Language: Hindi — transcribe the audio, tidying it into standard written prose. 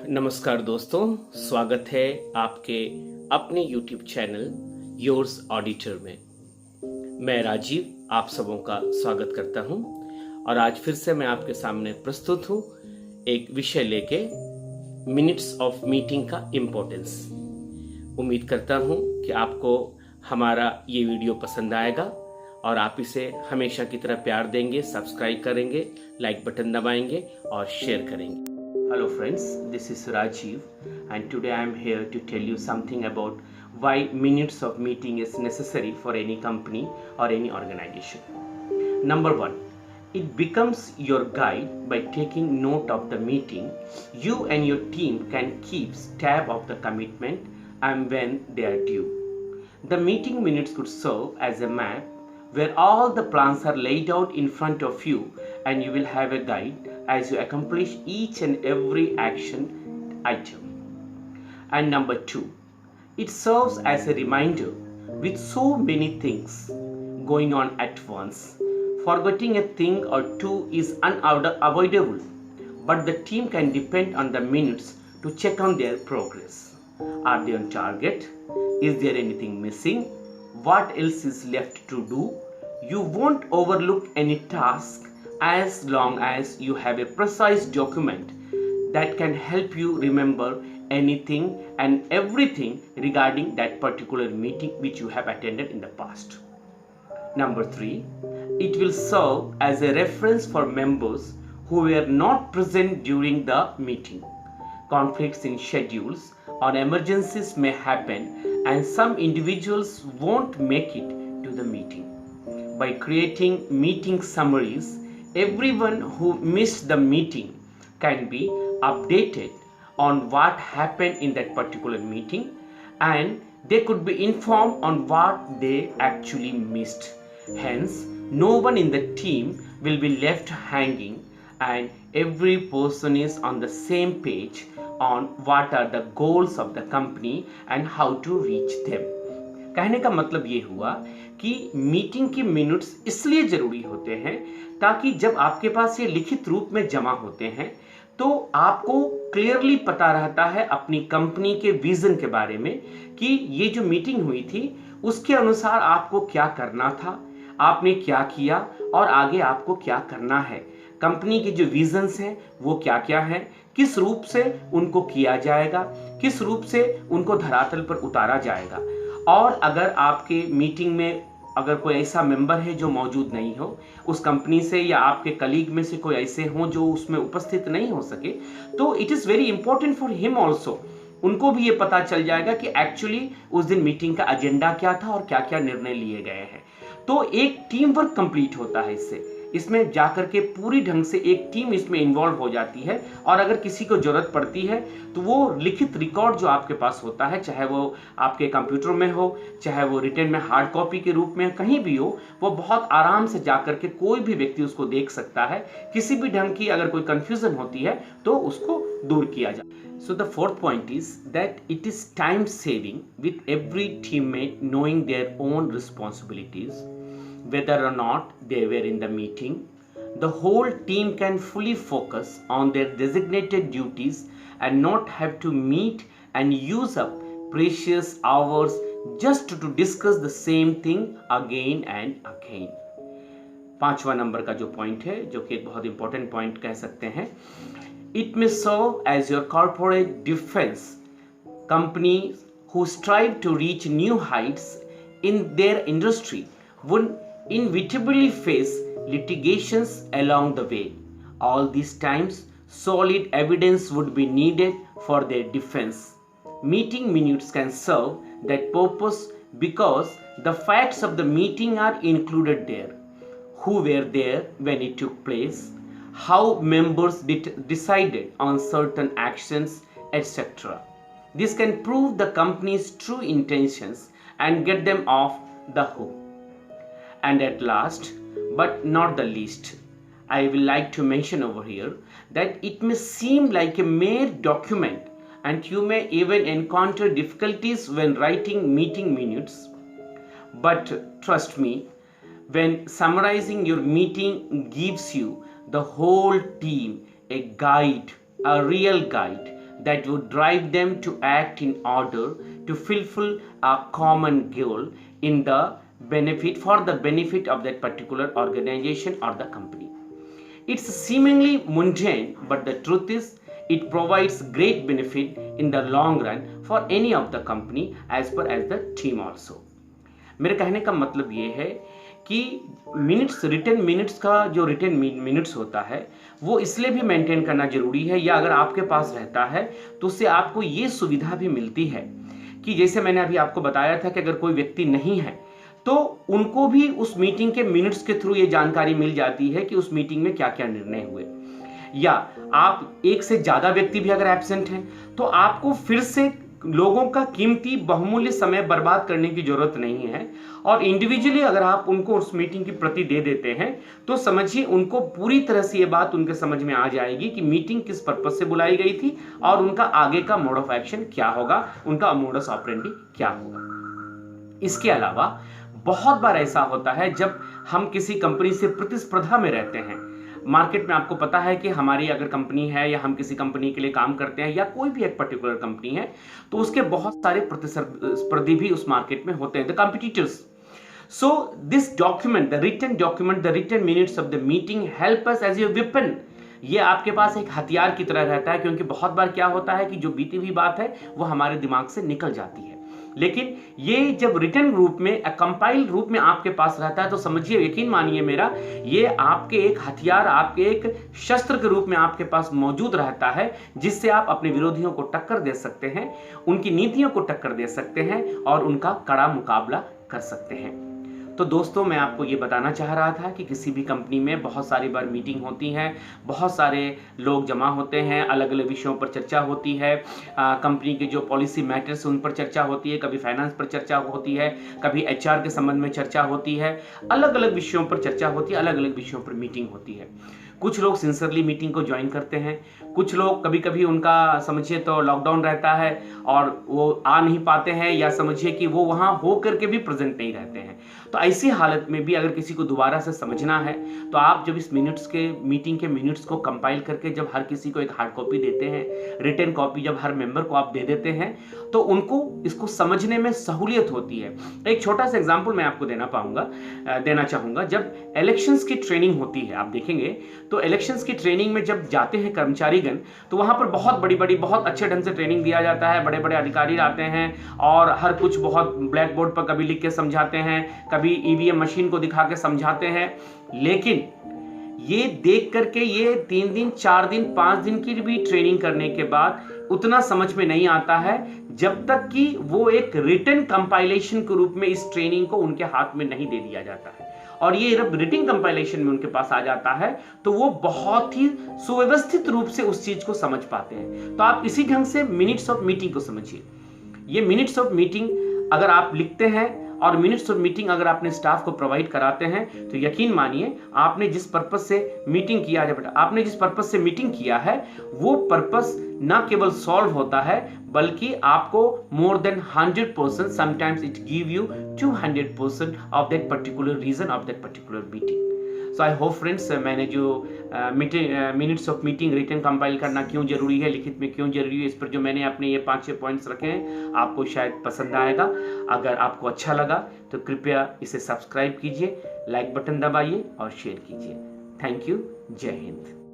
नमस्कार दोस्तों, स्वागत है आपके अपने YouTube चैनल योर्स ऑडिटर में। मैं राजीव आप सबों का स्वागत करता हूं और आज फिर से मैं आपके सामने प्रस्तुत हूं एक विषय लेके, मिनट्स ऑफ मीटिंग का इम्पोर्टेंस। उम्मीद करता हूं कि आपको हमारा ये वीडियो पसंद आएगा और आप इसे हमेशा की तरह प्यार देंगे, सब्सक्राइब करेंगे, लाइक बटन दबाएंगे और शेयर करेंगे। Hello friends, this is Rajiv and today I am here to tell you something about why minutes of meeting is necessary for any company or any organization. Number 1, it becomes your guide. By taking note of the meeting, you and your team can keep tab of the commitment and when they are due. The meeting minutes could serve as a map where all the plans are laid out in front of you and you will have a guide as you accomplish each and every action item. And number 2, it serves as a reminder. With so many things going on at once, forgetting a thing or two is unavoidable, but the team can depend on the minutes to check on their progress. Are they on target? Is there anything missing? What else is left to do? You won't overlook any task as long as you have a precise document that can help you remember anything and everything regarding that particular meeting which you have attended in the past. Number 3, it will serve as a reference for members who were not present during the meeting. Conflicts in schedules or emergencies may happen and some individuals won't make it to the meeting. By creating meeting summaries, everyone who missed the meeting can be updated on what happened in that particular meeting and they could be informed on what they actually missed. Hence, no one in the team will be left hanging and every person is on the same page on what are the goals of the company and how to reach them. कहने का मतलब ये हुआ कि मीटिंग के मिनट्स इसलिए जरूरी होते हैं ताकि जब आपके पास ये लिखित रूप में जमा होते हैं तो आपको क्लियरली पता रहता है अपनी कंपनी के विजन के बारे में कि ये जो मीटिंग हुई थी उसके अनुसार आपको क्या करना था, आपने क्या किया और आगे आपको क्या करना है। कंपनी के जो विजन्स हैं वो क्या क्या हैं, किस रूप से उनको किया जाएगा, किस रूप से उनको धरातल पर उतारा जाएगा। और अगर आपके मीटिंग में अगर कोई ऐसा मेंबर है जो मौजूद नहीं हो उस कंपनी से या आपके कलीग में से कोई ऐसे हों जो उसमें उपस्थित नहीं हो सके, तो it is very important for him also. उनको भी ये पता चल जाएगा कि एक्चुअली उस दिन मीटिंग का एजेंडा क्या था और क्या क्या निर्णय लिए गए हैं। तो एक टीम वर्क कंप्लीट होता है इसमें जाकर के पूरी ढंग से एक टीम इसमें इन्वॉल्व हो जाती है और अगर किसी को जरूरत पड़ती है तो वो लिखित रिकॉर्ड जो आपके पास होता है, चाहे वो आपके कंप्यूटर में हो, चाहे वो रिटन में हार्ड कॉपी के रूप में कहीं भी हो, वो बहुत आराम से जाकर के कोई भी व्यक्ति उसको देख सकता है। किसी भी ढंग की अगर कोई कंफ्यूजन होती है तो उसको दूर किया जाए। So the fourth point is that it is time saving with every teammate knowing their own responsibilities. Whether or not they were in the meeting, the whole team can fully focus on their designated duties and not have to meet and use up precious hours just to discuss the same thing again and again. पांचवा नंबर का जो पॉइंट है, जो कि एक बहुत इंपॉर्टेंट पॉइंट कह सकते हैं, it may serve as your corporate defense. Companies who strive to reach new heights in their industry would inevitably face litigations along the way. All these times, solid evidence would be needed for their defense. Meeting minutes can serve that purpose because the facts of the meeting are included there. Who were there when it took place, how members decided on certain actions, etc. This can prove the company's true intentions and get them off the hook. And at last, but not the least, I will like to mention over here that it may seem like a mere document and you may even encounter difficulties when writing meeting minutes. But trust me, when summarizing your meeting gives you the whole team a guide, a real guide that would drive them to act in order to fulfill a common goal in the benefit of that particular organization or the company. It's seemingly mundane, but the truth is it provides great benefit in the long run for any of the company as well as the team also. मेरे कहने का मतलब ये है कि रिटन मिनट्स का जो रिटन मिनट्स होता है वो इसलिए भी मेंटेन करना जरूरी है, या अगर आपके पास रहता है तो उससे आपको ये सुविधा भी मिलती है कि जैसे मैंने अभी आपको बताया था कि अगर कोई व्यक्ति नहीं है तो उनको भी उस मीटिंग के मिनट्स के थ्रू ये जानकारी मिल जाती है कि उस मीटिंग में क्या क्या निर्णय हुए। या आप एक से ज्यादा व्यक्ति भी अगर एब्सेंट हैं तो आपको फिर से लोगों का कीमती बहुमूल्य समय बर्बाद करने की जरूरत नहीं है, और इंडिविजुअली अगर आप उनको उस मीटिंग की प्रति दे देते हैं तो समझिए उनको पूरी तरह से ये बात उनके समझ में आ जाएगी कि मीटिंग किस पर्पस से बुलाई गई थी और उनका आगे का मोड ऑफ एक्शन क्या होगा, उनका मोडस ऑपरेंडी क्या होगा। इसके अलावा बहुत बार ऐसा होता है जब हम किसी कंपनी से प्रतिस्पर्धा में रहते हैं, मार्केट में आपको पता है कि हमारी अगर कंपनी है या हम किसी कंपनी के लिए काम करते हैं या कोई भी एक पर्टिकुलर कंपनी है तो उसके बहुत सारे प्रतिस्पर्धी भी उस मार्केट में होते हैं, the competitors. So this document, the written minutes of the meeting help us as a weapon. ये आपके पास एक हथियार की तरह रहता है, क्योंकि बहुत बार क्या होता है कि जो बीती हुई बात है वो हमारे दिमाग से निकल जाती है, लेकिन ये जब रिटन रूप में, कंपाइल्ड रूप में आपके पास रहता है तो समझिए, यकीन मानिए मेरा, ये आपके एक हथियार, आपके एक शस्त्र के रूप में आपके पास मौजूद रहता है, जिससे आप अपने विरोधियों को टक्कर दे सकते हैं, उनकी नीतियों को टक्कर दे सकते हैं और उनका कड़ा मुकाबला कर सकते हैं। तो दोस्तों, मैं आपको ये बताना चाह रहा था कि किसी भी कंपनी में बहुत सारी बार मीटिंग होती है, बहुत सारे लोग जमा होते हैं, अलग अलग विषयों पर चर्चा होती है, कंपनी के जो पॉलिसी मैटर्स उन पर चर्चा होती है, कभी फाइनेंस पर चर्चा होती है, कभी एचआर के संबंध में चर्चा होती है, अलग अलग विषयों पर चर्चा होती है, अलग अलग विषयों पर मीटिंग होती है। कुछ लोग सिंसियरली मीटिंग को ज्वाइन करते हैं, कुछ लोग कभी कभी उनका समझिए तो लॉकडाउन रहता है और वो आ नहीं पाते हैं, या समझिए कि वो वहाँ हो करके भी प्रेजेंट नहीं रहते हैं। तो ऐसी हालत में भी अगर किसी को दोबारा से समझना है तो आप जब इस मीटिंग के मिनट्स को कंपाइल करके जब हर किसी को एक हार्ड कॉपी देते हैं, रिटन कॉपी जब हर मेंबर को आप दे देते हैं तो उनको इसको समझने में सहूलियत होती है। एक छोटा सा एग्जाम्पल मैं आपको देना चाहूंगा। जब इलेक्शंस की ट्रेनिंग होती है, आप देखेंगे तो इलेक्शंस की ट्रेनिंग में जब जाते हैं कर्मचारीगण तो वहां पर बहुत बड़ी बहुत अच्छे ढंग से ट्रेनिंग दिया जाता है, बड़े बड़े अधिकारी आते हैं और हर कुछ बहुत ब्लैक बोर्ड पर कभी लिख के समझाते हैं, कभी ईवीएम मशीन को दिखा के समझाते हैं। लेकिन ये देख करके ये 3 दिन 4 दिन 5 दिन की भी ट्रेनिंग करने के बाद उतना समझ में नहीं आता है जब तक कि वो एक रिटन कंपाइलेशन के रूप में इस ट्रेनिंग को उनके हाथ में नहीं दे दिया जाता है। और ये जब रिटन कंपाइलेशन में उनके पास आ जाता है तो वो बहुत ही सुव्यवस्थित रूप से उस चीज को समझ पाते हैं। तो आप इसी ढंग से मिनट्स ऑफ मीटिंग को समझिए। ये मिनट्स ऑफ मीटिंग अगर आप लिखते हैं और मिनट्स ऑफ मीटिंग अगर आपने स्टाफ को प्रोवाइड कराते हैं तो यकीन मानिए आपने जिस पर्पस से मीटिंग किया है, आपने जिस पर्पस से मीटिंग किया है वो पर्पस ना केवल सॉल्व होता है बल्कि आपको more than 100%, sometimes it give you 200% of that particular reason of that particular meeting. So I hope friends, मैंने जो minutes of meeting written compile करना क्यों जरूरी है, लिखित में क्यों जरूरी है, इस पर जो मैंने अपने ये 5-6 पॉइंट्स रखे हैं आपको शायद पसंद आएगा। अगर आपको अच्छा लगा तो कृपया इसे सब्सक्राइब कीजिए, लाइक बटन दबाइए और शेयर कीजिए। Thank you. जय हिंद।